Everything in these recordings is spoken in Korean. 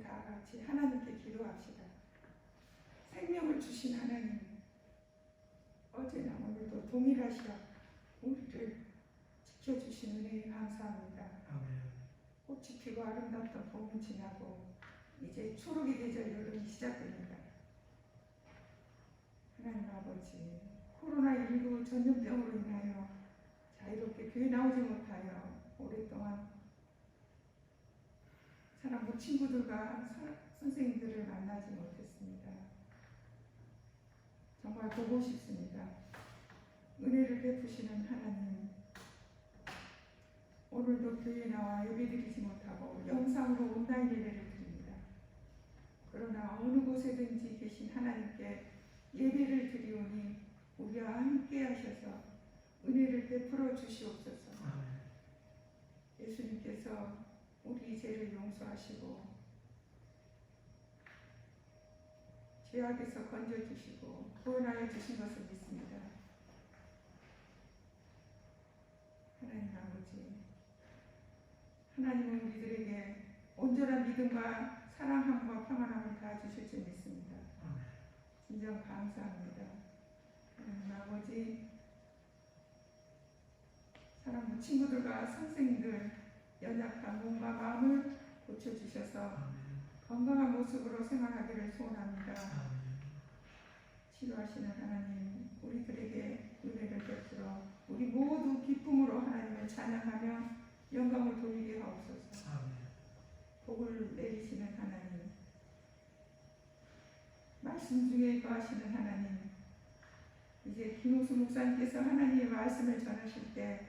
우리 다 같이 하나님께 기도합시다. 생명을 주신 하나님, 어제나 오늘도 동일하시라 우리를 지켜주신 은혜에 감사합니다. 아멘. 꽃이 피고 아름답던 봄이 지나고 이제 초록이 계절 여름이 시작됩니다. 하나님 아버지, 코로나19 전염병으로 인하여 자유롭게 교회 나오지 못하여 오랫동안 사랑부 친구들과 선생님들을 만나지 못했습니다. 정말 보고 싶습니다. 은혜를 베푸시는 하나님, 오늘도 교회에 나와 예배드리지 못하고 영상으로 온라인 예배를 드립니다. 그러나 어느 곳에든지 계신 하나님께 예배를 드리오니 우리와 함께 하셔서 은혜를 베풀어 주시옵소서. 예수님께서 우리 죄를 용서하시고 죄악에서 건져주시고 구원하여 주신 것을 믿습니다. 하나님 아버지, 하나님은 우리들에게 온전한 믿음과 사랑함과 평안함을 다 주실 줄 믿습니다. 진정 감사합니다. 하나님 아버지, 사랑하는 친구들과 선생님들 연약한 몸과 마음을 고쳐주셔서 건강한 모습으로 생활하기를 소원합니다. 치료하시는 하나님, 우리들에게 은혜를 베풀어 우리 모두 기쁨으로 하나님을 찬양하며 영광을 돌리게 하옵소서. 복을 내리시는 하나님, 말씀 중에 거하시는 하나님, 이제 김옥수 목사님께서 하나님의 말씀을 전하실 때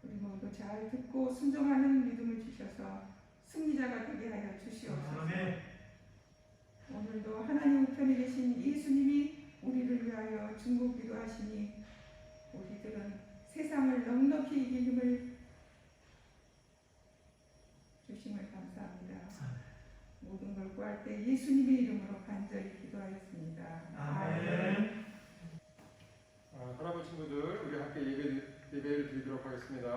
우리 모두 잘 듣고 순종하는 믿음을 주셔서 승리자가 되게 하여 주시옵소서. 오늘도 하나님 우편에 계신 예수님이 우리를 위하여 중보기도 하시니 우리들은 세상을 넉넉히 이길 힘을 주심을 감사합니다. 모든 걸 구할 때 예수님의 이름으로 간절히 기도하였습니다. 아멘. 사랑하는 친구들, 우리 함께 예배를 드리도록 하겠습니다.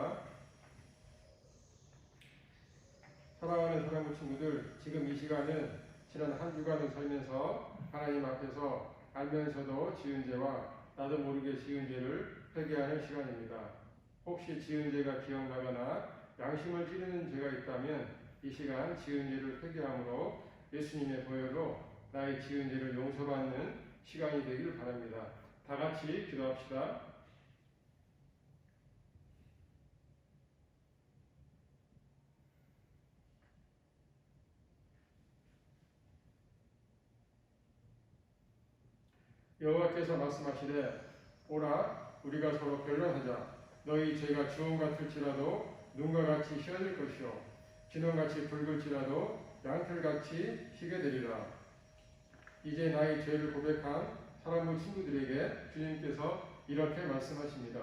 사랑하는 사랑하는 친구들, 지금 이 시간은 지난 한 주간을 살면서 하나님 앞에서 알면서도 지은 죄와 나도 모르게 지은 죄를 회개하는 시간입니다. 혹시 지은 죄가 기억나거나 양심을 찌르는 죄가 있다면 이 시간 지은 죄를 회개함으로 예수님의 보혈로 나의 지은 죄를 용서받는 시간이 되길 바랍니다. 다 같이 기도합시다. 여호와께서 말씀하시되 오라 우리가 서로 변론하자. 너희 죄가 주홍 같을지라도 눈과 같이 희어질 것이요 진홍같이 붉을지라도 양털같이 희게 되리라. 이제 나의 죄를 고백한 사랑하는 친구들에게 주님께서 이렇게 말씀하십니다.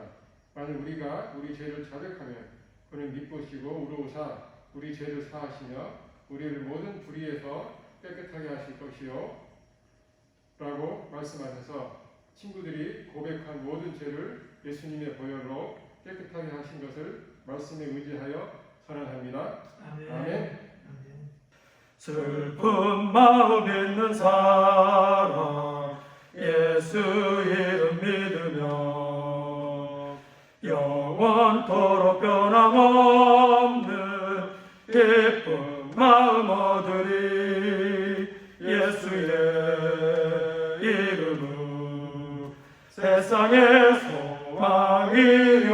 만일 우리가 우리 죄를 자백하면 그는 미쁘시고 의로우사 우리 죄를 사하시며 우리를 모든 불의에서 깨끗하게 하실 것이요 라고 말씀하셔서 친구들이 고백한 모든 죄를 예수님의 보혈로 깨끗하게 하신 것을 말씀에 의지하여 선언합니다. 아멘. 슬픈 마음 있는 사람 예수 이름 믿으며 영원토록 변함없는 기쁜 마음 얻으리. 예수의 이름은 세상의 소망이요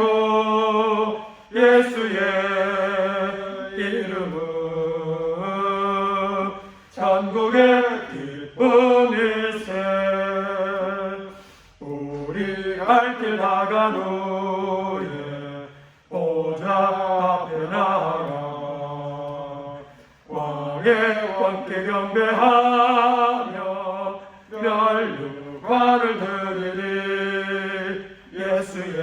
예수의 이름은 천국의 기쁨일세. 우리 갈 길 나가노래 보좌 앞에 나가 왕의 왕께 경배하며 멸류관을 드리리. 예수의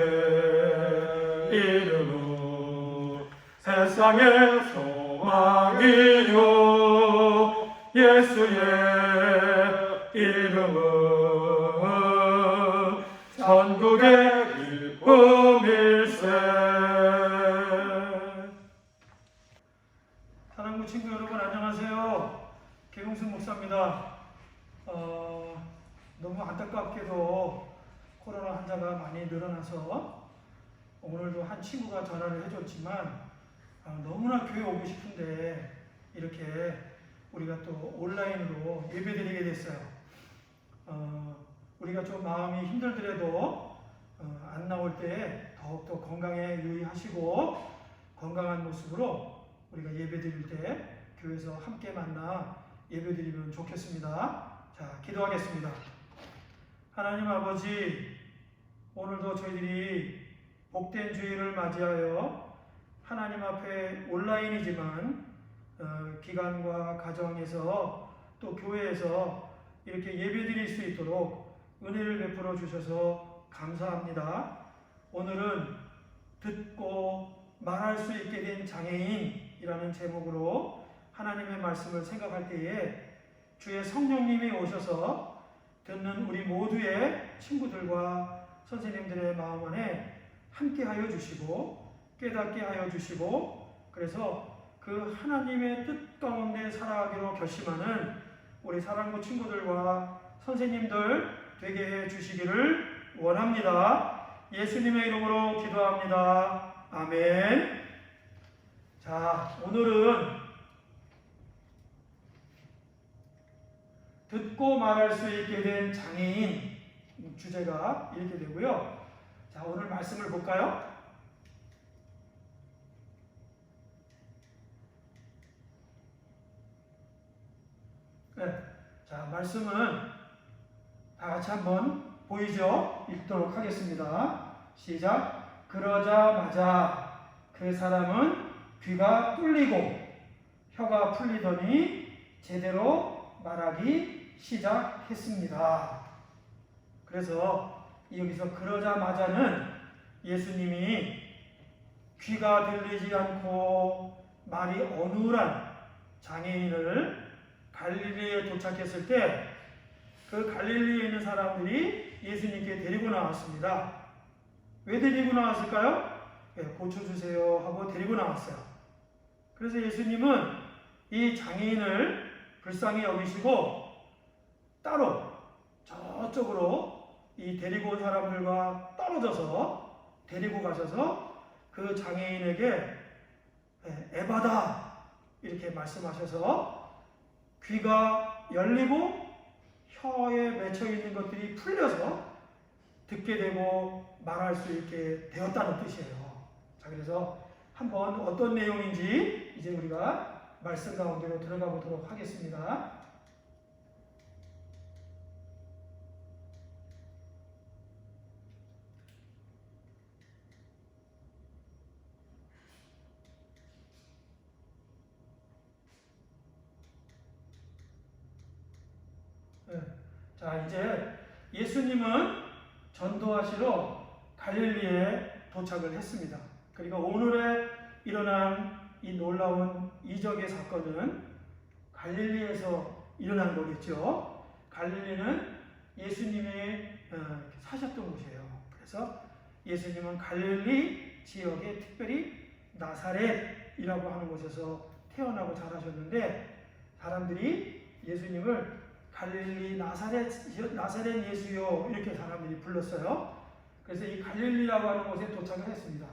이름은 세상의 소망이요 예수의 이름은 천국의 기쁨일세. 사랑하는 친구 여러분 안녕하세요. 개용순 목사입니다. 너무 안타깝게도 코로나 환자가 많이 늘어나서 오늘도 한 친구가 전화를 해줬지만 너무나 교회 오고 싶은데 이렇게 우리가 또 온라인으로 예배드리게 됐어요. 우리가 좀 마음이 힘들더라도 안 나올 때 더욱더 건강에 유의하시고 건강한 모습으로 우리가 예배드릴 때 교회에서 함께 만나 예배드리면 좋겠습니다. 자, 기도하겠습니다. 하나님 아버지, 오늘도 저희들이 복된 주일을 맞이하여 하나님 앞에 온라인이지만 기관과 가정에서 또 교회에서 이렇게 예배드릴 수 있도록 은혜를 베풀어 주셔서 감사합니다. 오늘은 듣고 말할 수 있게 된 장애인이라는 제목으로 하나님의 말씀을 생각할 때에 주의 성령님이 오셔서 듣는 우리 모두의 친구들과 선생님들의 마음 안에 함께하여 주시고 깨닫게 하여 주시고 그래서 그 하나님의 뜻 가운데 살아가기로 결심하는 우리 사랑부 친구들과 선생님들 되게 해 주시기를 원합니다. 예수님의 이름으로 기도합니다. 아멘. 자, 오늘은 듣고 말할 수 있게 된 장애인 주제가 이렇게 되고요. 자, 오늘 말씀을 볼까요? 네. 자, 말씀은 다 같이 한번 보이죠? 읽도록 하겠습니다. 시작. 그러자마자 그 사람은 귀가 뚫리고 혀가 풀리더니 제대로 말하기 시작했습니다. 그래서 여기서 그러자마자는 예수님이 귀가 들리지 않고 말이 어눌한 장애인을 갈릴리에 도착했을 때 그 갈릴리에 있는 사람들이 예수님께 데리고 나왔습니다. 왜 데리고 나왔을까요? 고쳐주세요 하고 데리고 나왔어요. 그래서 예수님은 이 장애인을 불쌍히 여기시고 따로 저쪽으로 이 데리고 온 사람들과 떨어져서 데리고 가셔서 그 장애인에게 에바다 이렇게 말씀하셔서 귀가 열리고 혀에 맺혀 있는 것들이 풀려서 듣게 되고 말할 수 있게 되었다는 뜻이에요. 자, 그래서 한번 어떤 내용인지 이제 우리가 말씀 가운데로 들어가 보도록 하겠습니다. 네. 자, 이제 예수님은 전도하시러 갈릴리에 도착을 했습니다. 그리고 오늘에 일어난 이 놀라운 이적의 사건은 갈릴리에서 일어난 거겠죠. 갈릴리는 예수님이 사셨던 곳이에요. 그래서 예수님은 갈릴리 지역의 특별히 나사렛이라고 하는 곳에서 태어나고 자라셨는데 사람들이 예수님을 갈릴리 나사렛 예수요 이렇게 사람들이 불렀어요. 그래서 이 갈릴리라고 하는 곳에 도착을 했습니다.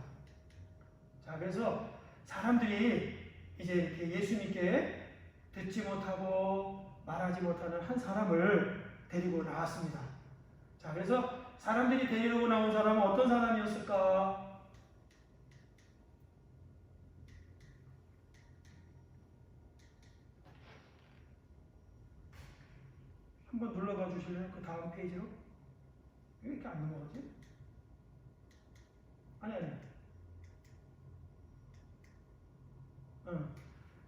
자, 그래서 사람들이 이제 이렇게 예수님께 듣지 못하고 말하지 못하는 한 사람을 데리고 나왔습니다. 자, 그래서 사람들이 데리고 나온 사람은 어떤 사람이었을까? 한번 눌러봐 주실래요? 그 다음 페이지로. 왜 이렇게 안 넘어가지? 아니.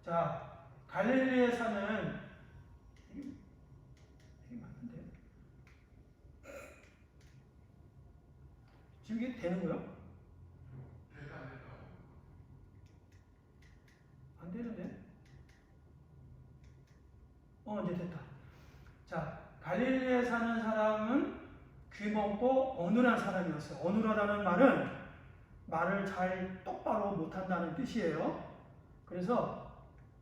자, 갈릴리에 사는 이게 맞는데? 지금 이게 되는 거야? 안 되는데? 이제 됐다. 자, 갈릴리에 사는 사람은 귀먹고 어눌한 사람이었어요. 어눌하다는 말은 말을 잘 똑바로 못한다는 뜻이에요. 그래서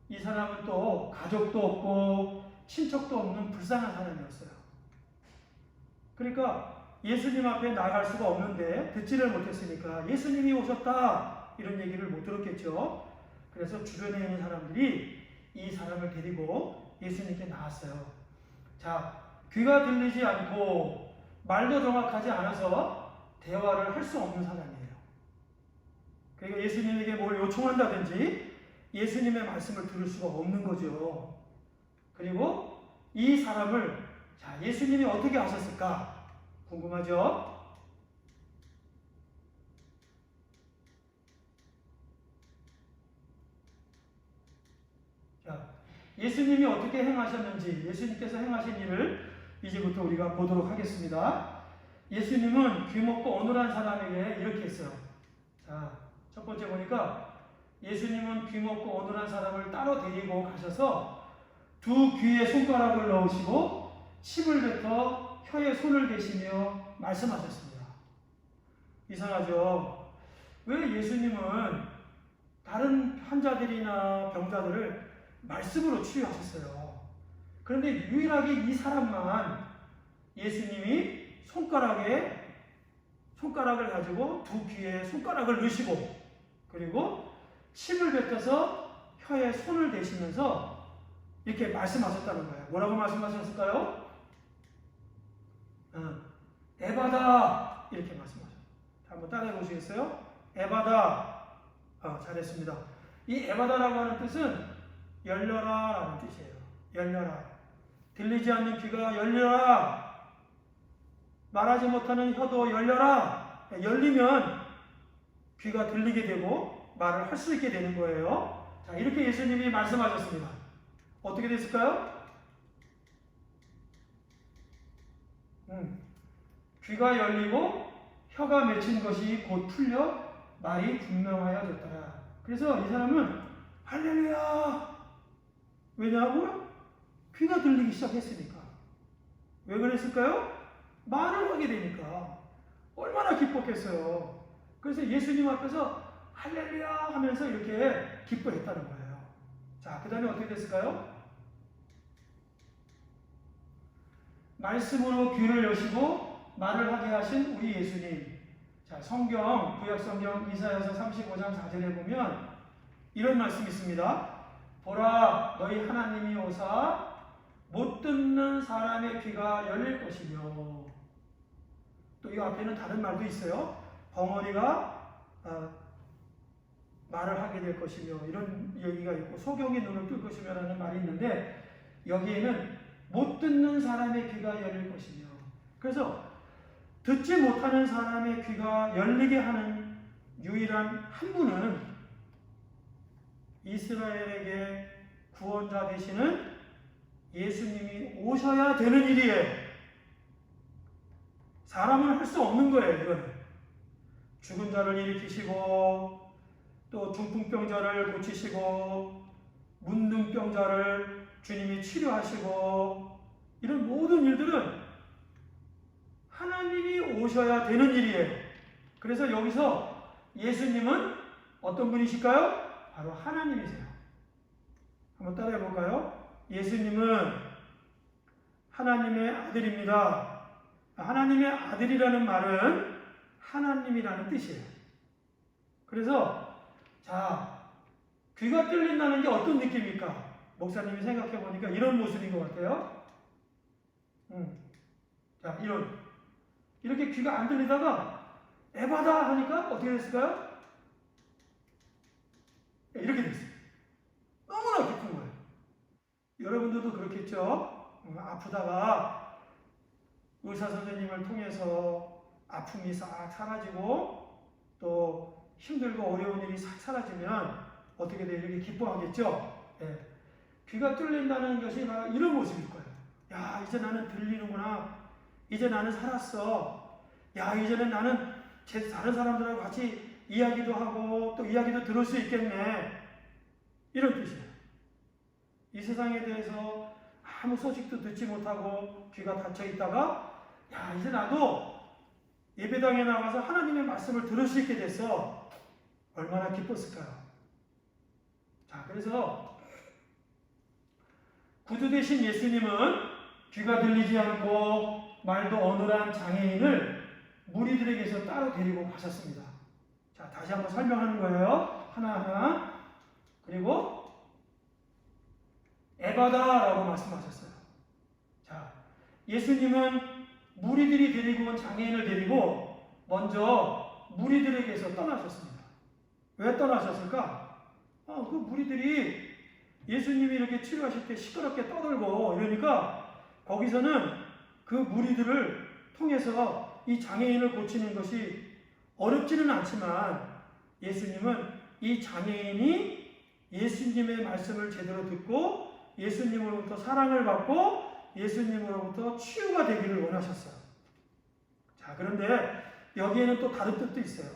이 사람은 또 가족도 없고 친척도 없는 불쌍한 사람이었어요. 그러니까 예수님 앞에 나갈 수가 없는데 듣지를 못했으니까 예수님이 오셨다 이런 얘기를 못 들었겠죠. 그래서 주변에 있는 사람들이 이 사람을 데리고 예수님께 나왔어요. 자, 귀가 들리지 않고 말도 정확하지 않아서 대화를 할 수 없는 사람이에요. 그러니까 예수님에게 뭘 요청한다든지 예수님의 말씀을 들을 수가 없는 거죠. 그리고 이 사람을 자, 예수님이 어떻게 하셨을까? 궁금하죠? 자, 예수님이 어떻게 행하셨는지, 예수님께서 행하신 일을 이제부터 우리가 보도록 하겠습니다. 예수님은 귀먹고 어눌한 사람에게 이렇게 했어요. 자, 첫 번째 보니까 예수님은 귀먹고 어눌한 사람을 따로 데리고 가셔서 두 귀에 손가락을 넣으시고 침을 뱉어 혀에 손을 대시며 말씀하셨습니다. 이상하죠? 왜 예수님은 다른 환자들이나 병자들을 말씀으로 치유하셨어요? 그런데 유일하게 이 사람만 예수님이 손가락을 가지고 두 귀에 손가락을 넣으시고 그리고 침을 뱉어서 혀에 손을 대시면서 이렇게 말씀하셨다는 거예요. 뭐라고 말씀하셨을까요? 에바다 이렇게 말씀하셨어요. 한번 따라해 보시겠어요? 에바다. 잘했습니다. 이 에바다라고 하는 뜻은 열려라 라는 뜻이에요. 열려라. 들리지 않는 귀가 열려라. 말하지 못하는 혀도 열려라. 열리면 귀가 들리게 되고 말을 할 수 있게 되는 거예요. 자, 이렇게 예수님이 말씀하셨습니다. 어떻게 됐을까요? 귀가 열리고 혀가 맺힌 것이 곧 풀려 말이 분명하여졌더라. 그래서 이 사람은 할렐루야. 왜냐하면 귀가 들리기 시작했으니까. 왜 그랬을까요? 말을 하게 되니까. 얼마나 기뻤겠어요. 그래서 예수님 앞에서 할렐루야 하면서 이렇게 기뻐했다는 거예요. 자, 그 다음에 어떻게 됐을까요? 말씀으로 귀를 여시고 말을 하게 하신 우리 예수님. 자, 성경, 구약성경 이사야서 35장 4절에 보면 이런 말씀이 있습니다. 보라, 너희 하나님이 오사 못 듣는 사람의 귀가 열릴 것이며. 또 이 앞에는 다른 말도 있어요. 벙어리가 말을 하게 될 것이며 이런 얘기가 있고 소경이 눈을 뜰 것이며 라는 말이 있는데 여기에는 못 듣는 사람의 귀가 열릴 것이며. 그래서 듣지 못하는 사람의 귀가 열리게 하는 유일한 한 분은 이스라엘에게 구원자 되시는 예수님이 오셔야 되는 일이에요. 사람은 할 수 없는 거예요. 이건 죽은 자를 일으키시고 또 중풍병자를 고치시고 문둥병자를 주님이 치료하시고 이런 모든 일들은 하나님이 오셔야 되는 일이에요. 그래서 여기서 예수님은 어떤 분이실까요? 바로 하나님이세요. 한번 따라해 볼까요? 예수님은 하나님의 아들입니다. 하나님의 아들이라는 말은 하나님이라는 뜻이에요. 그래서 자, 귀가 뚫린다는 게 어떤 느낌입니까? 목사님이 생각해 보니까 이런 모습인 것 같아요. 자, 이렇게 귀가 안 들리다가 에바다 하니까 어떻게 됐을까요? 이렇게 됐어요. 너무나 깊은 거예요. 여러분들도 그렇겠죠? 아프다가 의사 선생님을 통해서 아픔이 싹 사라지고 또 힘들고 어려운 일이 싹 사라지면 어떻게 돼요? 이렇게 기뻐하겠죠? 예. 귀가 뚫린다는 것이 바로 이런 모습일 거예요. 야, 이제 나는 들리는구나. 이제 나는 살았어. 야, 이제는 나는 다른 사람들하고 같이 이야기도 하고 또 이야기도 들을 수 있겠네. 이런 뜻이에요. 이 세상에 대해서 아무 소식도 듣지 못하고 귀가 닫혀 있다가 야, 이제 나도 예배당에 나가서 하나님의 말씀을 들을 수 있게 돼서 얼마나 기뻤을까요? 자, 그래서 구두 대신 예수님은 귀가 들리지 않고 말도 어눌한 장애인을 무리들에게서 따로 데리고 가셨습니다. 자, 다시 한번 설명하는 거예요. 하나하나. 그리고 에바다라고 말씀하셨어요. 자, 예수님은 무리들이 데리고 온 장애인을 데리고 먼저 무리들에게서 떠나셨습니다. 왜 떠나셨을까? 그 무리들이 예수님이 이렇게 치료하실 때 시끄럽게 떠들고 이러니까 거기서는 그 무리들을 통해서 이 장애인을 고치는 것이 어렵지는 않지만 예수님은 이 장애인이 예수님의 말씀을 제대로 듣고 예수님으로부터 사랑을 받고 예수님으로부터 치유가 되기를 원하셨어요. 자, 그런데 여기에는 또 다른 뜻도 있어요.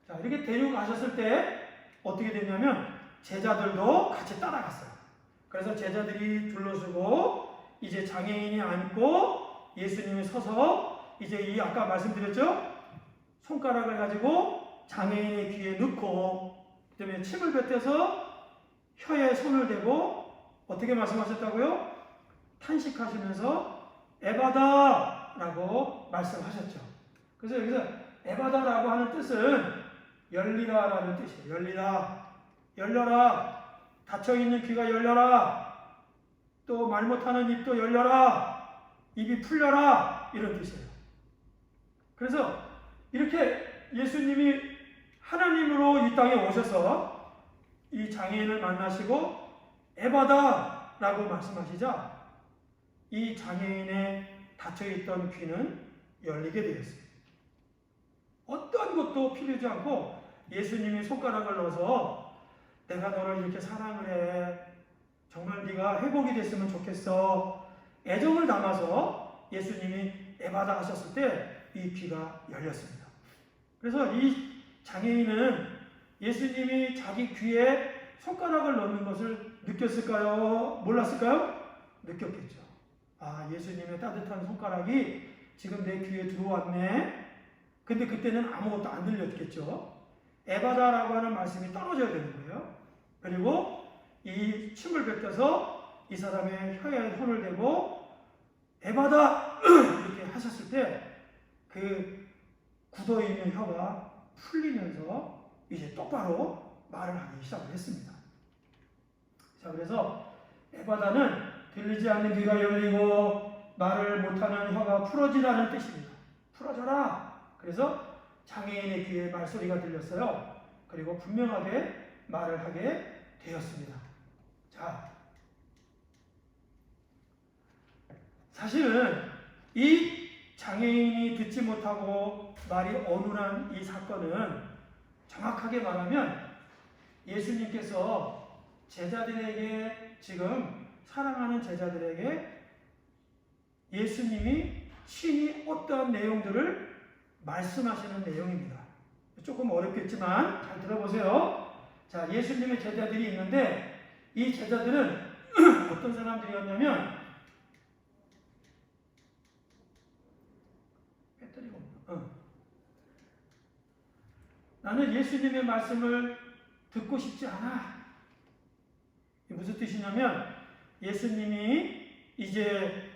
자, 이렇게 데려가셨을 때 어떻게 됐냐면 제자들도 같이 따라갔어요. 그래서 제자들이 둘러서고 이제 장애인이 앉고 예수님이 서서 이제 이 아까 말씀드렸죠? 손가락을 가지고 장애인의 귀에 넣고 그다음에 침을 뱉어서 혀에 손을 대고 어떻게 말씀하셨다고요? 탄식하시면서 에바다라고 말씀하셨죠. 그래서 여기서 에바다라고 하는 뜻은 열리라라는 뜻이에요. 열리라, 열려라, 닫혀있는 귀가 열려라, 또 말 못하는 입도 열려라, 입이 풀려라, 이런 뜻이에요. 그래서 이렇게 예수님이 하나님으로 이 땅에 오셔서 이 장애인을 만나시고 에바다라고 말씀하시자 이 장애인의 닫혀있던 귀는 열리게 되었어요. 어떤 것도 필요하지 않고 예수님이 손가락을 넣어서 내가 너를 이렇게 사랑을 해. 정말 네가 회복이 됐으면 좋겠어. 애정을 담아서 예수님이 에바다 하셨을 때 이 귀가 열렸습니다. 그래서 이 장애인은 예수님이 자기 귀에 손가락을 넣는 것을 느꼈을까요? 몰랐을까요? 느꼈겠죠. 아, 예수님의 따뜻한 손가락이 지금 내 귀에 들어왔네. 근데 그때는 아무것도 안 들렸겠죠. 에바다라고 하는 말씀이 떨어져야 되는 거예요. 그리고 이 침을 뱉어서 이 사람의 혀에 손을 대고 에바다 이렇게 하셨을 때 그 굳어있는 혀가 풀리면서 이제 똑바로 말을 하기 시작을 했습니다. 자, 그래서 에바다는 들리지 않는 귀가 열리고 말을 못하는 혀가 풀어지라는 뜻입니다. 풀어져라. 그래서 장애인의 귀에 말소리가 들렸어요. 그리고 분명하게 말을 하게 되었습니다. 자, 사실은 이 장애인이 듣지 못하고 말이 어눌한 이 사건은 정확하게 말하면 예수님께서 제자들에게 지금 사랑하는 제자들에게 예수님이 친히 어떠한 내용들을 말씀하시는 내용입니다. 조금 어렵겠지만 잘 들어보세요. 자, 예수님의 제자들이 있는데 이 제자들은 어떤 사람들이었냐면 배터리가 없나? 나는 예수님의 말씀을 듣고 싶지 않아. 이게 무슨 뜻이냐면 예수님이 이제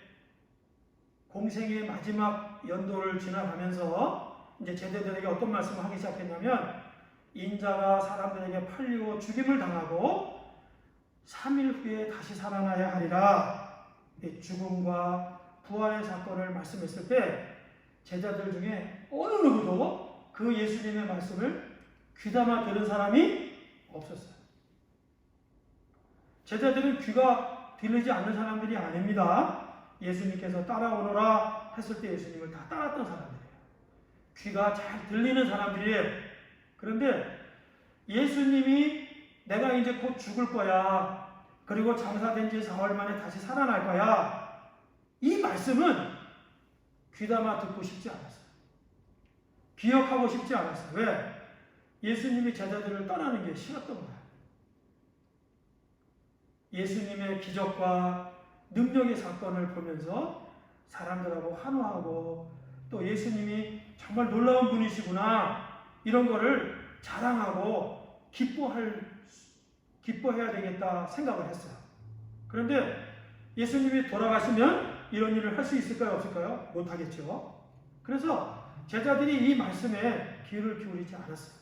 공생의 마지막 연도를 지나가면서 이제 제자들에게 어떤 말씀을 하기 시작했냐면 인자가 사람들에게 팔리고 죽임을 당하고 3일 후에 다시 살아나야 하리라. 죽음과 부활의 사건을 말씀했을 때 제자들 중에 어느 누구도 그 예수님의 말씀을 귀담아 들은 사람이 없었어요. 제자들은 귀가 들리지 않는 사람들이 아닙니다. 예수님께서 따라오너라 했을 때 예수님을 다 따랐던 사람들이에요. 귀가 잘 들리는 사람들이에요. 그런데 예수님이 내가 이제 곧 죽을 거야. 그리고 장사된 지 4월 만에 다시 살아날 거야. 이 말씀은 귀담아 듣고 싶지 않았어요. 기억하고 싶지 않았어요. 왜? 예수님이 제자들을 떠나는 게 싫었던 거예요. 예수님의 기적과 능력의 사건을 보면서 사람들하고 환호하고 또 예수님이 정말 놀라운 분이시구나 이런 거를 자랑하고 기뻐해야 되겠다 생각을 했어요. 그런데 예수님이 돌아가시면 이런 일을 할 수 있을까요? 없을까요? 못하겠죠. 그래서 제자들이 이 말씀에 귀를 기울이지 않았어요.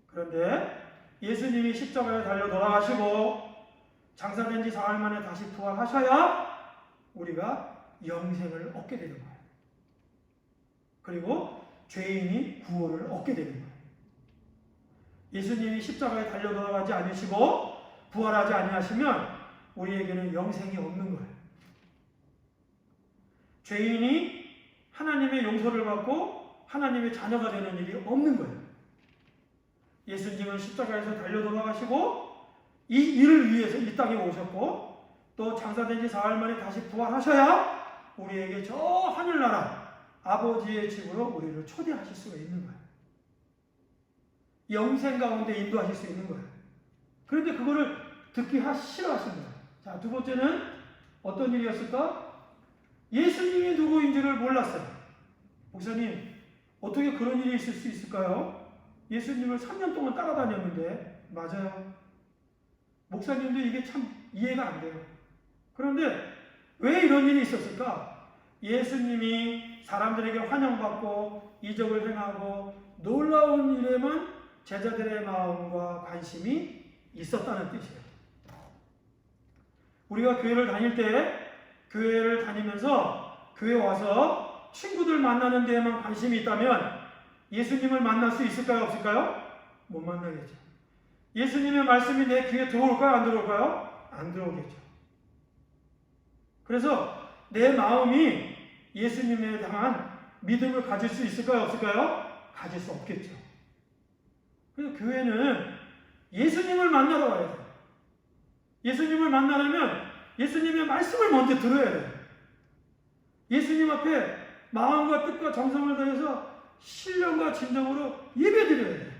그런데 예수님이 십자가에 달려 돌아가시고 장사된 지 4일 만에 다시 부활하셔야 우리가 영생을 얻게 되는 거예요. 그리고 죄인이 구원을 얻게 되는 거예요. 예수님이 십자가에 달려 돌아가지 않으시고 부활하지 아니하시면 우리에게는 영생이 없는 거예요. 죄인이 하나님의 용서를 받고 하나님의 자녀가 되는 일이 없는 거예요. 예수님은 십자가에서 달려 돌아가시고 이 일을 위해서 이 땅에 오셨고 또 장사된 지 4일 만에 다시 부활하셔야 우리에게 저 하늘나라 아버지의 집으로 우리를 초대하실 수가 있는 거예요. 영생 가운데 인도하실 수 있는 거예요. 그런데 그거를 듣기 싫어하신 거예요. 자, 두 번째는 어떤 일이었을까? 예수님이 누구인지를 몰랐어요. 목사님, 어떻게 그런 일이 있을 수 있을까요? 예수님을 3년 동안 따라다녔는데. 맞아요. 목사님도 이게 참 이해가 안 돼요. 그런데 왜 이런 일이 있었을까? 예수님이 사람들에게 환영받고 이적을 행하고 놀라운 일에만 제자들의 마음과 관심이 있었다는 뜻이에요. 우리가 교회를 다닐 때 교회를 다니면서 교회 와서 친구들 만나는 데에만 관심이 있다면 예수님을 만날 수 있을까요? 없을까요? 못 만나겠죠. 예수님의 말씀이 내 귀에 들어올까요? 안 들어올까요? 안 들어오겠죠. 그래서 내 마음이 예수님에 대한 믿음을 가질 수 있을까요? 없을까요? 가질 수 없겠죠. 그래서 교회는 예수님을 만나러 와야 돼요. 예수님을 만나려면 예수님의 말씀을 먼저 들어야 돼요. 예수님 앞에 마음과 뜻과 정성을 다해서 신령과 진정으로 예배드려야 돼요.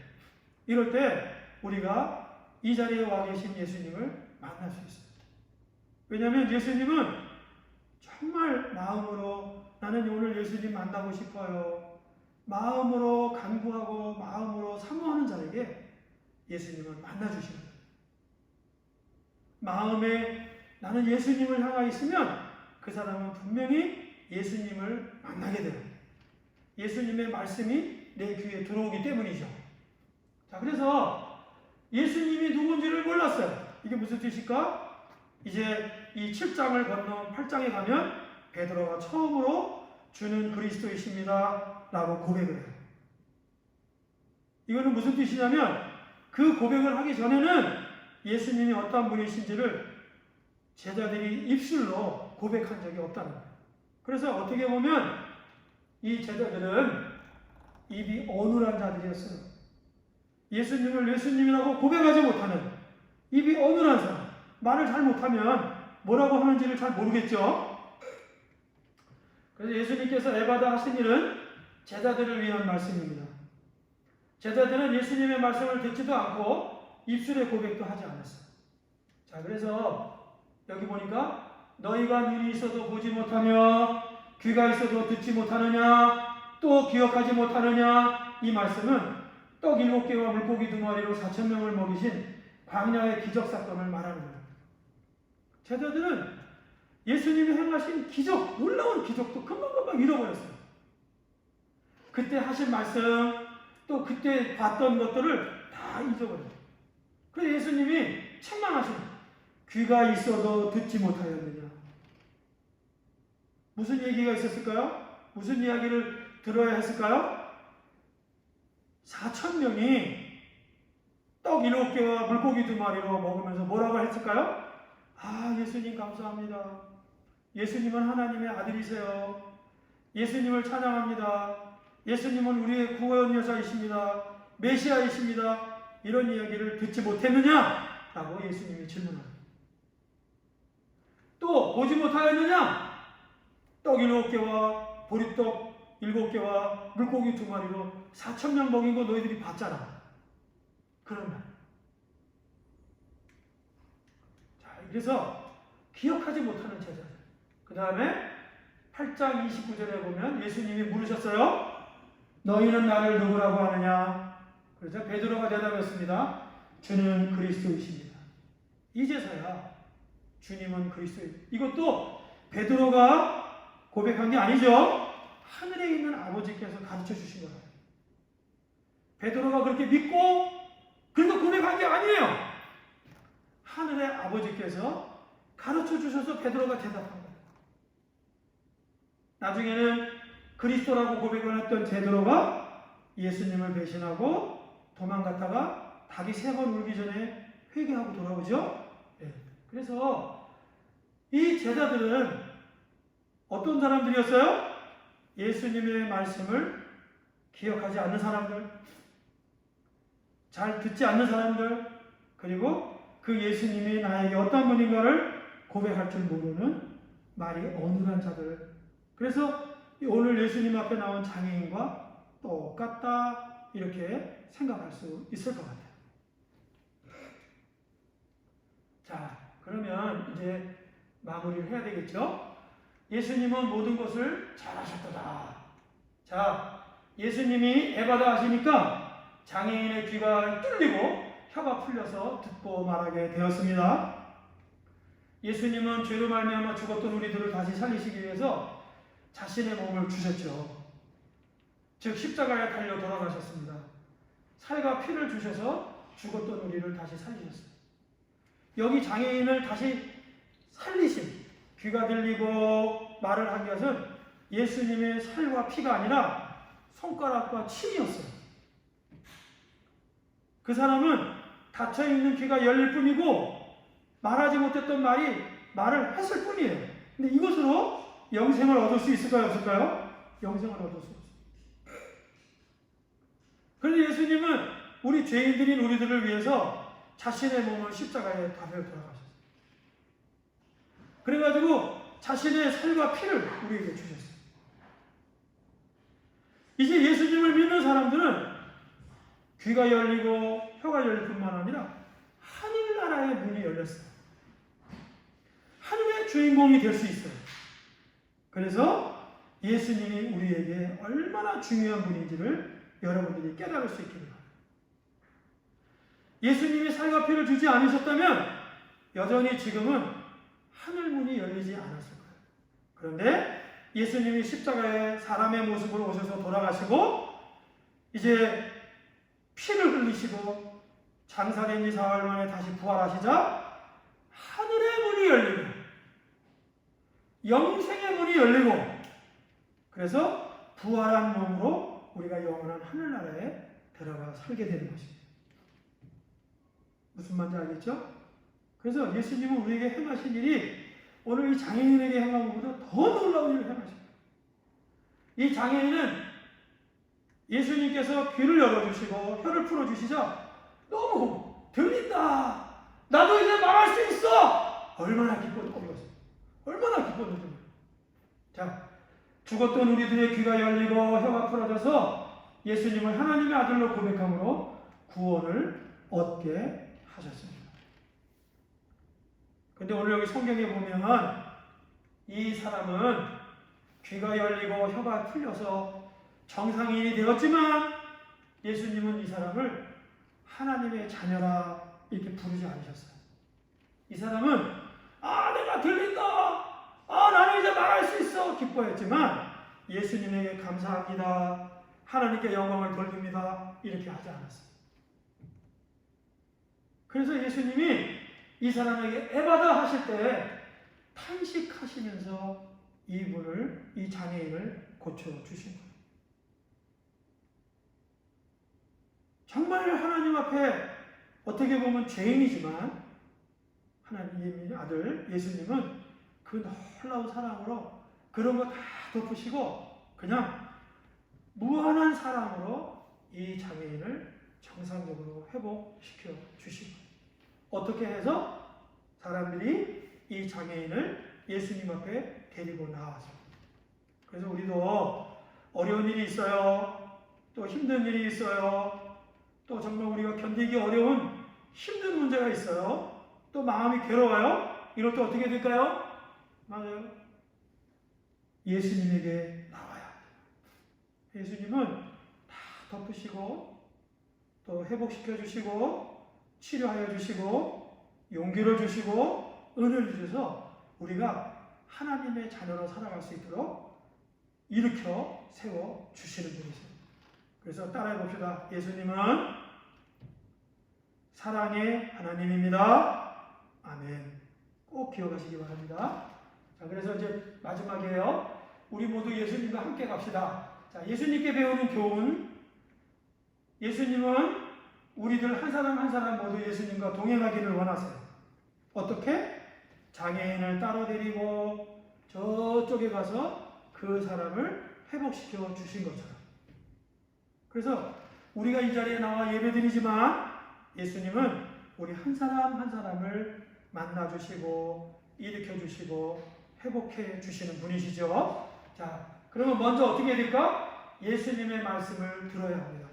이럴 때 우리가 이 자리에 와 계신 예수님을 만날 수 있어요. 왜냐하면 예수님은 정말 마음으로 나는 오늘 예수님 만나고 싶어요. 마음으로 간구하고 마음으로 사모하는 자에게 예수님을 만나주시는 거예요. 마음에 나는 예수님을 향하여 있으면 그 사람은 분명히 예수님을 만나게 돼요. 예수님의 말씀이 내 귀에 들어오기 때문이죠. 자, 그래서 예수님이 누군지를 몰랐어요. 이게 무슨 뜻일까? 이제 이 7장을 건너 8장에 가면 베드로가 처음으로 주는 그리스도이십니다 라고 고백을 해요. 이거는 무슨 뜻이냐면 그 고백을 하기 전에는 예수님이 어떤 분이신지를 제자들이 입술로 고백한 적이 없다는 거예요. 그래서 어떻게 보면 이 제자들은 입이 어눌한 자들이었어요. 예수님을 예수님이라고 고백하지 못하는 입이 어눌한 사람, 말을 잘 못하면 뭐라고 하는지를 잘 모르겠죠. 그래서 예수님께서 에바다 하신 일은 제자들을 위한 말씀입니다. 제자들은 예수님의 말씀을 듣지도 않고 입술의 고백도 하지 않았어요. 자, 그래서 여기 보니까 너희가 눈이 있어도 보지 못하며 귀가 있어도 듣지 못하느냐 또 기억하지 못하느냐, 이 말씀은 떡 7개와 물고기 2마리로 4,000명을 먹이신 광야의 기적 사건을 말하는 거예요. 제자들은 예수님이 행하신 기적, 놀라운 기적도 금방금방 잃어버렸어요. 그때 하신 말씀, 또 그때 봤던 것들을 다 잊어버려요. 그래서 예수님이 책망하시는, 귀가 있어도 듣지 못하였느냐. 무슨 얘기가 있었을까요? 무슨 이야기를 들어야 했을까요? 4,000명이 떡 7개와 물고기 2마리로 먹으면서 뭐라고 했을까요? 아, 예수님 감사합니다. 예수님은 하나님의 아들이세요. 예수님을 찬양합니다. 예수님은 우리의 구원여사이십니다. 메시아이십니다. 이런 이야기를 듣지 못했느냐? 라고 예수님이 질문합니다. 또 보지 못하였느냐? 떡 7개와 보리떡 7개와 물고기 2마리로 4,000명 먹인 거 너희들이 봤잖아. 그런 말. 자, 그래서 기억하지 못하는 제자들. 그 다음에 8장 29절에 보면 예수님이 물으셨어요. 너희는 나를 누구라고 하느냐? 그래서 베드로가 대답했습니다. 주는 그리스도이십니다. 이제서야 주님은 그리스도예요. 이것도 베드로가 고백한 게 아니죠. 하늘에 있는 아버지께서 가르쳐 주신 거예요. 베드로가 그렇게 믿고 그래서 고백한 게 아니에요. 하늘의 아버지께서 가르쳐 주셔서 베드로가 대답한 거예요. 나중에는 그리스도라고 고백을 했던 베드로가 예수님을 배신하고 도망갔다가 닭이 3번 울기 전에 회개하고 돌아오죠. 네. 그래서 이 제자들은 어떤 사람들이었어요? 예수님의 말씀을 기억하지 않는 사람들, 잘 듣지 않는 사람들, 그리고 그 예수님이 나에게 어떤 분인가를 고백할 줄 모르는 말이 어눌한 자들. 그래서 오늘 예수님 앞에 나온 장애인과 똑같다 이렇게 생각할 수 있을 것 같아요. 자, 그러면 이제 마무리를 해야 되겠죠? 예수님은 모든 것을 잘하셨도다. 자, 예수님이 에바다 하시니까 장애인의 귀가 뚫리고 혀가 풀려서 듣고 말하게 되었습니다. 예수님은 죄로 말미암아 죽었던 우리들을 다시 살리시기 위해서 자신의 몸을 주셨죠. 즉 십자가에 달려 돌아가셨습니다. 살과 피를 주셔서 죽었던 우리를 다시 살리셨어요. 여기 장애인을 다시 살리신, 귀가 들리고 말을 한 것은 예수님의 살과 피가 아니라 손가락과 침이었어요. 그 사람은 닫혀있는 귀가 열릴 뿐이고 말하지 못했던 말을 했을 뿐이에요. 근데 이것으로 영생을 얻을 수 있을까요? 없을까요? 영생을 얻을 수 없어요. 그런데 예수님은 우리 죄인들인 우리들을 위해서 자신의 몸을 십자가에 달려 돌아가셨어요. 그래가지고 자신의 살과 피를 우리에게 주셨어요. 이제 예수님을 믿는 사람들은 귀가 열리고 혀가 열릴 뿐만 아니라 하늘나라의 문이 열렸어요. 하늘의 주인공이 될 수 있어요. 그래서 예수님이 우리에게 얼마나 중요한 분인지를 여러분들이 깨달을 수 있게 됩니다. 예수님이 살과 피를 주지 않으셨다면 여전히 지금은 하늘문이 열리지 않았을 거예요. 그런데 예수님이 십자가에 사람의 모습으로 오셔서 돌아가시고 이제 피를 흘리시고 장사된 지 4월 만에 다시 부활하시자 하늘의 문이 열리고 영생의 문이 열리고 그래서 부활한 몸으로 우리가 영원한 하늘나라에 들어가 살게 되는 것입니다. 무슨 말인지 알겠죠? 그래서 예수님은 우리에게 행하신 일이 오늘 이 장애인에게 행한 것보다 더 놀라운 일을 행하십니다. 이 장애인은 예수님께서 귀를 열어주시고 혀를 풀어주시자 너무 들린다. 나도 이제 말할 수 있어. 얼마나 기뻤겠어요. 얼마나 기뻤는지. 자, 죽었던 우리들의 귀가 열리고 혀가 풀어져서 예수님을 하나님의 아들로 고백함으로 구원을 얻게 하셨습니다. 근데 오늘 여기 성경에 보면 이 사람은 귀가 열리고 혀가 풀려서 정상인이 되었지만 예수님은 이 사람을 하나님의 자녀라 이렇게 부르지 않으셨어요. 이 사람은 내가 들린다. 나는 이제 말할 수 있어. 기뻐했지만 예수님에게 감사합니다. 하나님께 영광을 돌립니다. 이렇게 하지 않았어요. 그래서 예수님이 이 사람에게 에바다 하실 때 탄식하시면서 이 장애인을 고쳐주신 거예요. 정말 하나님 앞에 어떻게 보면 죄인이지만 하나님의 아들 예수님은 그 놀라운 사랑으로 그런 거 다 덮으시고 그냥 무한한 사랑으로 이 장애인을 정상적으로 회복시켜 주신 거예요. 어떻게 해서 사람들이 이 장애인을 예수님 앞에 데리고 나와서 그래서 우리도 어려운 일이 있어요. 또 힘든 일이 있어요. 또 정말 우리가 견디기 어려운 힘든 문제가 있어요. 또 마음이 괴로워요. 이럴 때 어떻게 될까요? 맞아요. 예수님에게 나와야 돼요. 예수님은 다 덮으시고 또 회복시켜 주시고 치료하여 주시고 용기를 주시고 은혜를 주셔서 우리가 하나님의 자녀로 살아갈 수 있도록 일으켜 세워 주시는 분이세요. 그래서 따라해 봅시다. 예수님은 사랑의 하나님입니다. 아멘. 꼭 기억하시기 바랍니다. 자, 그래서 이제 마지막이에요. 우리 모두 예수님과 함께 갑시다. 자, 예수님께 배우는 교훈. 예수님은 우리들 한 사람 한 사람 모두 예수님과 동행하기를 원하세요. 어떻게? 장애인을 따로 데리고 저쪽에 가서 그 사람을 회복시켜 주신 것처럼. 그래서 우리가 이 자리에 나와 예배드리지만 예수님은 우리 한 사람 한 사람을 만나주시고 일으켜주시고 회복해 주시는 분이시죠. 자, 그러면 먼저 어떻게 해야 될까? 예수님의 말씀을 들어야 합니다.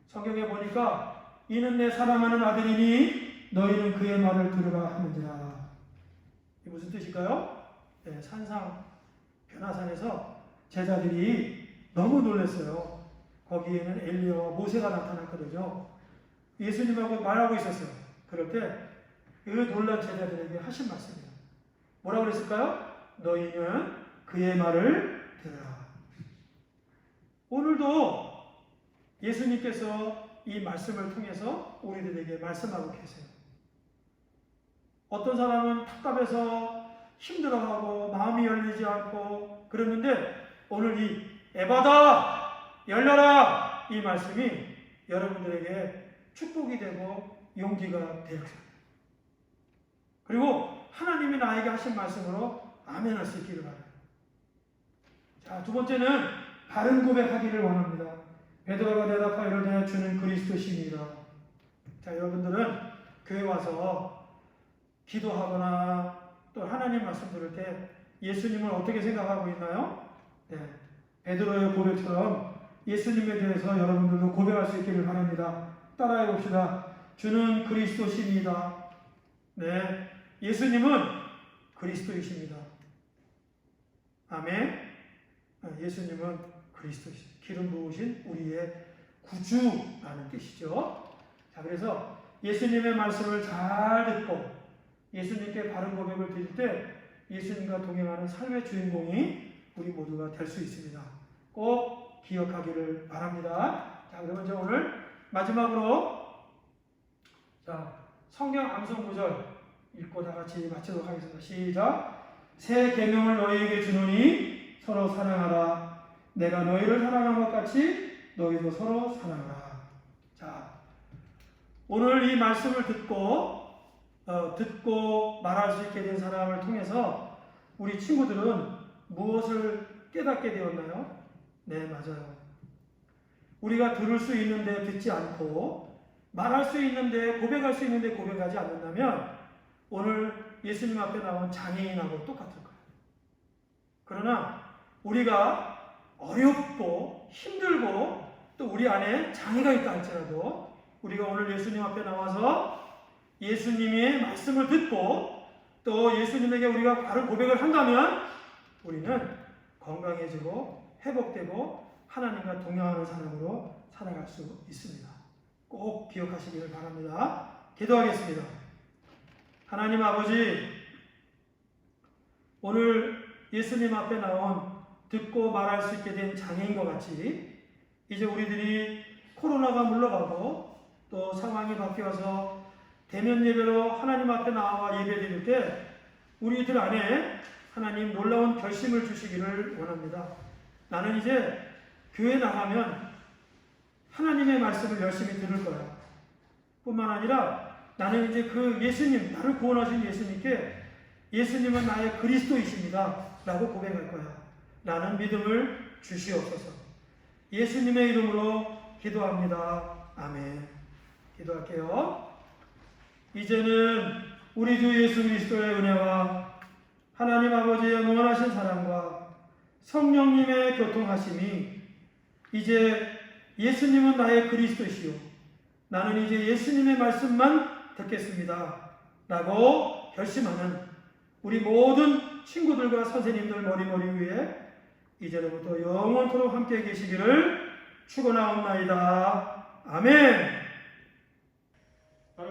성경에 보니까 이는 내 사랑하는 아들이니 너희는 그의 말을 들으라 하는지라. 이게 무슨 뜻일까요? 네, 산상 변화산에서 제자들이 너무 놀랐어요. 거기에는 엘리야와 모세가 나타났거든요. 예수님하고 말하고 있었어요. 그럴 때 그 놀란 제자들에게 하신 말씀이에요. 뭐라고 그랬을까요? 너희는 그의 말을 들으라. 오늘도 예수님께서 이 말씀을 통해서 우리들에게 말씀하고 계세요. 어떤 사람은 답답해서 힘들어하고 마음이 열리지 않고 그러는데 오늘 이 에바다 열려라 이 말씀이 여러분들에게 축복이 되고 용기가 되었습니다. 그리고 하나님이 나에게 하신 말씀으로 아멘 할 수 있기를 바랍니다. 자, 두 번째는 바른 고백하기를 원합니다. 베드로가 대답하여 이르되 주는 그리스도시니라. 자, 여러분들은 교회 와서 기도하거나 또 하나님 말씀 들을 때 예수님을 어떻게 생각하고 있나요? 네, 베드로의 고백처럼 예수님에 대해서 여러분들도 고백할 수 있기를 바랍니다. 따라해 봅시다. 주는 그리스도십니다. 네, 예수님은 그리스도이십니다. 아멘. 예수님은 그리스도이십니다. 기름 부으신 우리의 구주라는 뜻이죠. 자, 그래서 예수님의 말씀을 잘 듣고 예수님께 바른 고백을 드릴 때 예수님과 동행하는 삶의 주인공이 우리 모두가 될 수 있습니다. 꼭 기억하기를 바랍니다. 자, 그러면 이제 오늘 마지막으로 자, 성경 암송 구절 읽고 다 같이 마치도록 하겠습니다. 시작. 새 계명을 너희에게 주노니 서로 사랑하라. 내가 너희를 사랑한 것 같이 너희도 서로 사랑하라. 자, 오늘 이 말씀을 듣고 말할 수 있게 된 사람을 통해서 우리 친구들은 무엇을 깨닫게 되었나요? 네, 맞아요. 우리가 들을 수 있는데 듣지 않고 말할 수 있는데 고백할 수 있는데 고백하지 않는다면 오늘 예수님 앞에 나온 장애인하고 똑같을 거예요. 그러나 우리가 어렵고 힘들고 또 우리 안에 장애가 있다 할지라도 우리가 오늘 예수님 앞에 나와서 예수님의 말씀을 듣고 또 예수님에게 우리가 바른 고백을 한다면 우리는 건강해지고 회복되고 하나님과 동행하는 사람으로 살아갈 수 있습니다. 꼭 기억하시기를 바랍니다. 기도하겠습니다. 하나님 아버지, 오늘 예수님 앞에 나온 듣고 말할 수 있게 된 장애인과 같이 이제 우리들이 코로나가 물러가고 또 상황이 바뀌어서 대면 예배로 하나님 앞에 나와 예배드릴 때 우리들 안에 하나님 놀라운 결심을 주시기를 원합니다. 나는 이제 교회 나가면 하나님의 말씀을 열심히 들을 거야. 뿐만 아니라 나는 이제 그 예수님, 나를 구원하신 예수님께 예수님은 나의 그리스도이십니다 라고 고백할 거야. 라는 믿음을 주시옵소서. 예수님의 이름으로 기도합니다. 아멘. 기도할게요. 이제는 우리 주 예수 그리스도의 은혜와 하나님 아버지의 무한하신 사랑과 성령님의 교통하심이 이제 예수님은 나의 그리스도시요 나는 이제 예수님의 말씀만 듣겠습니다 라고 결심하는 우리 모든 친구들과 선생님들 머리 위에 이제로부터 영원토록 함께 계시기를 축원하옵나이다. 아멘.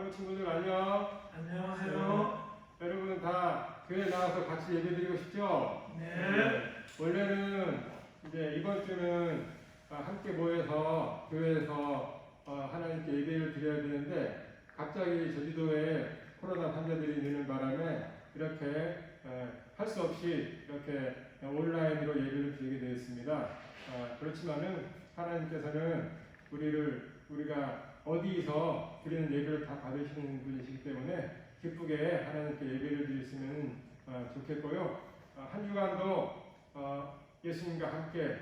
사랑하는 친구들 안녕. 안녕하세요. 여러분 다 교회 나와서 같이 예배드리고 싶죠? 네. 원래는 이제 이번 주는 함께 모여서 교회에서 하나님께 예배를 드려야 되는데 갑자기 제주도에 코로나 환자들이 느는 바람에 이렇게 할 수 없이 이렇게 온라인으로 예배를 드리게 되었습니다. 그렇지만은 하나님께서는 우리가 어디서 드리는 예배를 다 받으시는 분이시기 때문에 기쁘게 하나님께 예배를 드렸으면 좋겠고요. 한 주간도 예수님과 함께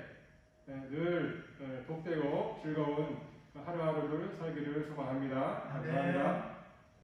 늘 복되고 즐거운 하루하루를 살기를 소망합니다. 감사합니다.